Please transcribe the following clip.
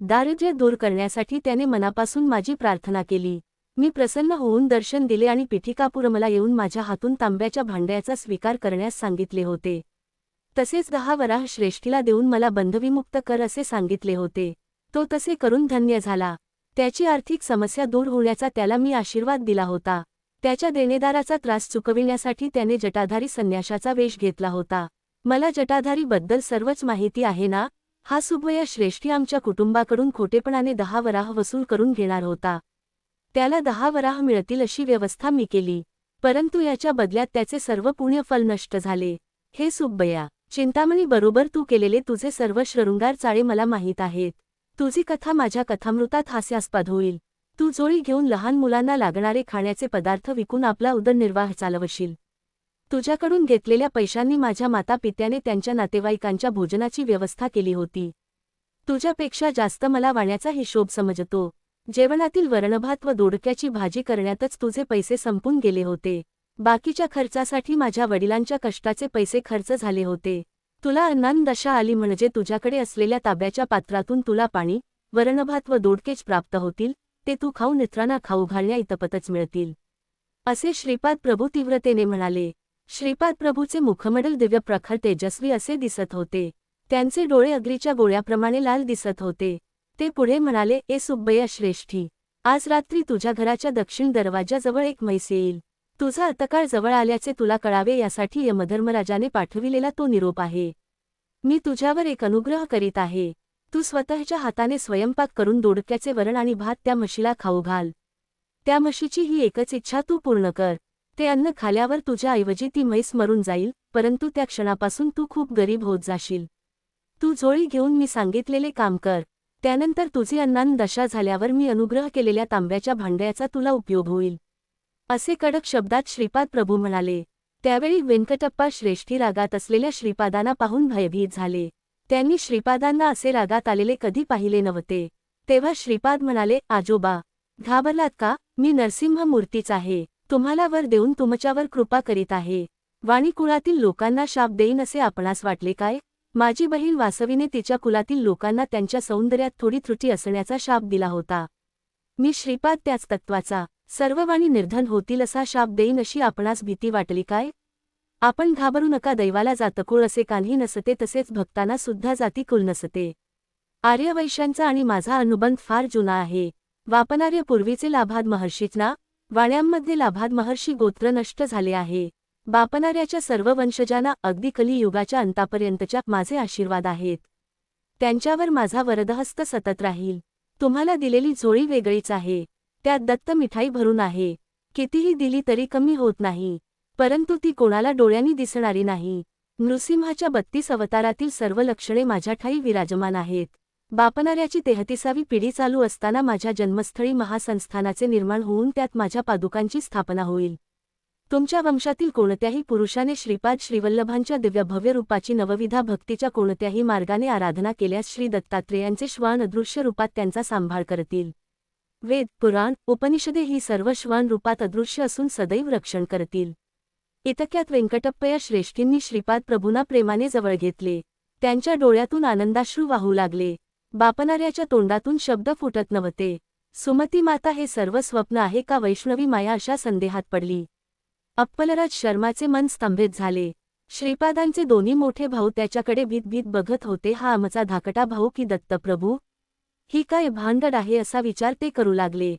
दारिद्र्य दूर करण्यासाठी त्याने मनापासून माझी प्रार्थना केली। मी प्रसन्न होऊन दर्शन दिले आणि पिठीकापूर मला येऊन माझ्या हातून तांब्याच्या भांड्याचा स्वीकार करण्यास सांगितले होते। तसेच 10 वराह श्रेष्ठीला देऊन मला बंधविमुक्त कर असे सांगितले होते। तो तसे करून धन्य झाला। त्याची आर्थिक समस्या दूर होण्याचा त्याला मी आशीर्वाद दिला होता। त्याच्या देणेदाराचा त्रास चुकविण्यासाठी त्याने जटाधारी संन्याशाचा वेश घेतला होता। मला जटाधारी बद्दल सर्वच माहिती आहे ना। हा सुब्बया श्रेष्ठी आमच्या कुटुंबाकडून खोटेपणाने 10 वराह वसूल करून घेणार होता। त्याला 10 वराह मिळतील अशी व्यवस्था मी केली, परंतु याच्या बदल्यात त्याचे सर्व पुण्यफल नष्ट झाले। हे सुब्बया, चिंतामणी बरोबर तू केलेले तुझे सर्व शृंगार चाळे मला माहीत आहेत। तुझी कथा माझ्या कथामृतात हास्यास्पद होईल। तू जोळी घेऊन लहान मुलांना लागणारे खाण्याचे पदार्थ विकून आपला उदरनिर्वाह चालवशील। तुझ्याकडून घेतलेल्या पैशांनी माझ्या मातापित्याने त्यांच्या नातेवाईकांच्या भोजनाची व्यवस्था केली होती। तुझ्यापेक्षा जास्त मला वाण्याचा हिशोब समजतो। जेवणातील वरणभात व दोडक्याची भाजी करण्यातच तुझे पैसे संपून गेले होते। बाकीच्या खर्चासाठी माझ्या वडिलांच्या कष्टाचे पैसे खर्च झाले होते। तुला अन्नान दशा आली म्हणजे तुझ्याकडे असलेल्या ताब्याच्या पात्रातून तुला पाणी, वरणभात व दोडकेच प्राप्त होतील, ते तू खाऊन इतरांना खाऊ घालण्या इतपतच मिळतील, असे श्रीपाद प्रभू तीव्रतेने म्हणाले। श्रीपाद प्रभूचे मुखमंडल दिव्य प्रखर तेजस्वी असे दिसत होते। त्यांचे डोळे अग्नीच्या गोळ्याप्रमाणे लाल दिसत होते। ते पुढे म्हणाले, ए सुब्बया श्रेष्ठी, आज रात्री तुझ्या घराच्या दक्षिण दरवाजाजवळ एक म्हैस येईल। तुझा अतकाळ जवळ आल्याचे तुला कळावे यासाठी यमधर्मराजाने पाठविलेला तो निरोप आहे। मी तुझ्यावर एक अनुग्रह करीत आहे। तू स्वतःच्या हाताने स्वयंपाक करून दोडक्याचे वरण आणि भात त्या म्हशीला खाऊ घाल। त्या म्हशीची ही एकच इच्छा तू पूर्ण कर। ते अन्न खाल्यावर तुझ्याऐवजी ती म्हैस मरून जाईल, परंतु त्या क्षणापासून तू खूप गरीब होत जाशील। तू झोळी घेऊन मी सांगितलेले काम कर। त्यानंतर तुझी अन्नान दशा झाल्यावर मी अनुग्रह केलेल्या तांब्याच्या भांड्याचा तुला उपयोग होईल, असे कडक शब्दात श्रीपाद प्रभू म्हणाले। त्यावेळी वेंकटप्पा श्रेष्ठी रागात असलेल्या श्रीपादांना पाहून भयभीत झाले। त्यांनी श्रीपादांना असे रागात आलेले कधी पाहिले नव्हते। तेव्हा श्रीपाद म्हणाले, आजोबा, घाबरलात का? मी नरसिंहमूर्तीच आहे। तुम्हाला वर देऊन तुमच्यावर कृपा करीत आहे। वाणी कुळातील लोकांना शाप देईन असे आपणास वाटले काय? माझी बहीण वासवीने तिच्या कुलातील लोकांना त्यांच्या सौंदर्यात थोडी त्रुटी असण्याचा शाप दिला होता। मी श्रीपाद त्याच तत्वाचा, सर्व वाणी निर्धन होतील असा शाप देईन अशी आपणास भीती वाटली काय? आपण घाबरू नका। दैवाला जातकुळ असे कान्ही नसते, तसेच भक्तांना सुद्धा जातिकुल नसते। आर्यवैश्यांचा आणि माझा अनुबंध फार जुना आहे। वापनार्य पूर्वीचे लाभाद महर्षीच ना। वाण्यांमध्ये लाभाद महर्षी गोत्र नष्ट झाले आहे। बापनार्याच्या सर्व वंशजांना अगदी कलियुगाच्या अंतापर्यंतच्या माझे आशीर्वाद आहेत। त्यांच्यावर माझा वरदहस्त सतत राहील। तुम्हाला दिलेली झोळी वेगळीच आहे। त्यात दत्त मिठाई भरून आहे। कितीही दिली तरी कमी होत नाही, परंतु ती कोणाला डोळ्यांनी दिसणारी नाही। नृसिंहाच्या 32 अवतारातील सर्व लक्षणे माझ्या ठाई विराजमान आहेत। बापनार्याची 33वी पिढी चालू असताना माझ्या जन्मस्थळी महासंस्थानाचे निर्माण होऊन त्यात माझ्या पादुकांची स्थापना होईल। तुमच्या वंशातील कोणत्याही पुरुषाने श्रीपाद श्रीवल्लभांच्या दिव्य भव्य रूपाची नवविधा भक्तीच्या कोणत्याही मार्गाने आराधना केल्यास श्री दत्तात्रेयांचे श्वान अदृश्य रूपात त्यांचा सांभाळ करतील। वेद, पुराण, उपनिषदे ही सर्व श्वान रूपात अदृश्य असून सदैव रक्षण करतील। इतक्यात वेंकटप्पया श्रेष्ठींनी श्रीपाद प्रभूंना प्रेमाने जवळ घेतले। त्यांच्या डोळ्यातून आनंदाश्रू वाहू लागले। बापनार्याच्या तोंडातून शब्द फुटत नव्हते। सुमती माता, हे सर्व स्वप्न आहे का वैष्णवी माया अशा संदेहात पडली। अप्पलराज शर्माचे मन स्तंभित झाले। श्रीपादांचे दोन्ही मोठे भाऊ त्याच्याकडे भीत बघत होते। हा आमचा धाकटा भाऊ की दत्तप्रभू? ही काय भानगड आहे असा विचार ते करू लागले।